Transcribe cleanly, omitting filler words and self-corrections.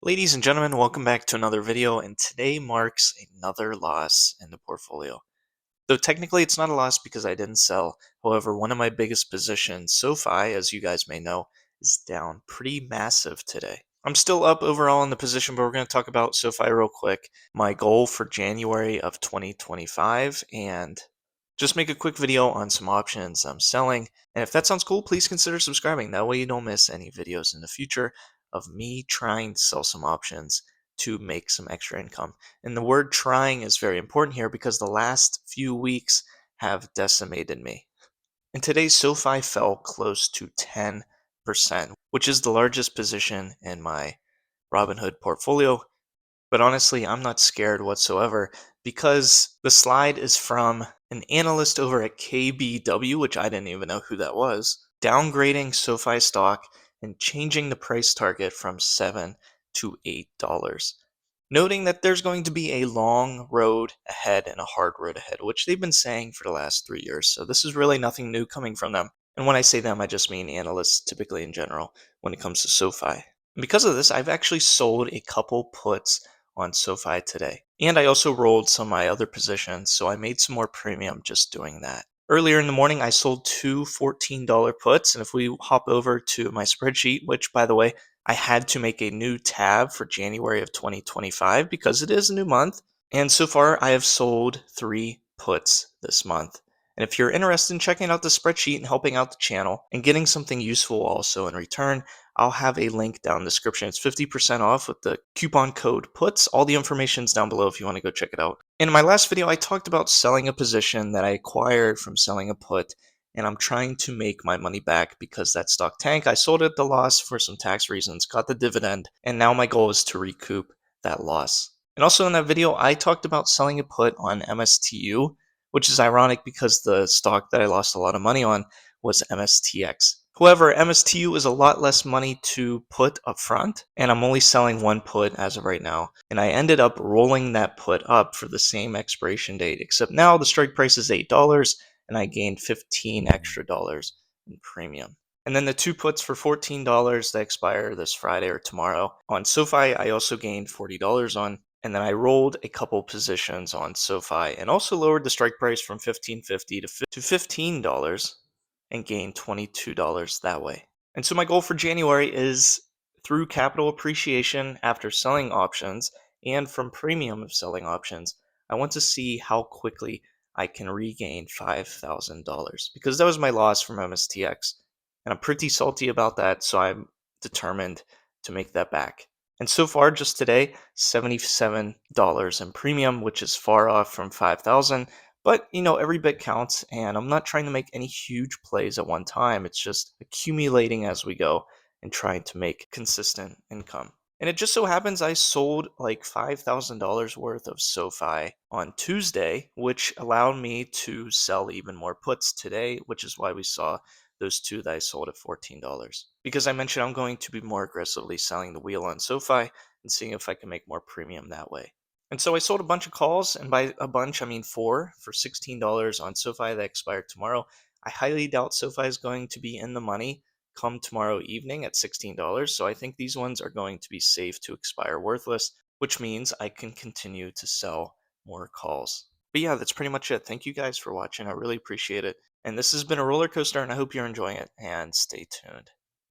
Ladies and gentlemen, welcome back to another video, and today marks another loss in the portfolio. Though technically it's not a loss because I didn't sell, however, one of my biggest positions, Sofi, as you guys may know, is down pretty massive today. I'm still up overall in the position, but we're going to talk about Sofi real quick. My goal for January of 2025, and just make a quick video on some options I'm selling. And if that sounds cool, please consider subscribing. That way you don't miss any videos in the future of me trying to sell some options to make some extra income. And the word trying is very important here because the last few weeks have decimated me. And today, SoFi fell close to 10%, which is the largest position in my Robinhood portfolio. But honestly, I'm not scared whatsoever because the slide is from an analyst over at KBW, which I didn't even know who that was, downgrading SoFi stock and changing the price target from $7 to $8, noting that there's going to be a long road ahead and a hard road ahead, which they've been saying for the last 3 years. So this is really nothing new coming from them. And when I say them, I just mean analysts typically in general when it comes to SoFi. And because of this, I've actually sold a couple puts on SoFi today. And I also rolled some of my other positions, so I made some more premium just doing that. Earlier in the morning, I sold two $14 puts, and if we hop over to my spreadsheet, which by the way, I had to make a new tab for January of 2025 because it is a new month. And so far, I have sold 3 puts this month. And if you're interested in checking out the spreadsheet and helping out the channel and getting something useful also in return, I'll have a link down in the description. It's 50% off with the coupon code PUTS. All the information's down below if you want to go check it out. In my last video, I talked about selling a position that I acquired from selling a put, and I'm trying to make my money back because that stock tanked. I sold it at the loss for some tax reasons, got the dividend, and now my goal is to recoup that loss. And also in that video, I talked about selling a put on MSTU, which is ironic because the stock that I lost a lot of money on was MSTX. However, MSTU is a lot less money to put up front, and I'm only selling one put as of right now. And I ended up rolling that put up for the same expiration date, except now the strike price is $8, and I gained 15 extra dollars in premium. And then the two puts for $14 that expire this Friday or tomorrow. On SoFi, I also gained $40 on. And then I rolled a couple positions on SoFi and also lowered the strike price from $15.50 to $15 and gained $22 that way. And so my goal for January is through capital appreciation after selling options and from premium of selling options, I want to see how quickly I can regain $5,000 because that was my loss from MSTX. And I'm pretty salty about that, so I'm determined to make that back. And so far, just today, $77 in premium, which is far off from 5,000. But, every bit counts, and I'm not trying to make any huge plays at one time. It's just accumulating as we go and trying to make consistent income. And it just so happens I sold like $5,000 worth of SoFi on Tuesday, which allowed me to sell even more puts today, which is why we saw those two that I sold at $14. Because I mentioned I'm going to be more aggressively selling the wheel on SoFi and seeing if I can make more premium that way. And so I sold a bunch of calls, and by a bunch, I mean four, for $16 on SoFi that expired tomorrow. I highly doubt SoFi is going to be in the money come tomorrow evening at $16, so I think these ones are going to be safe to expire worthless, which means I can continue to sell more calls. But yeah, that's pretty much it. Thank you guys for watching. I really appreciate it. And this has been a roller coaster, and I hope you're enjoying it, and stay tuned.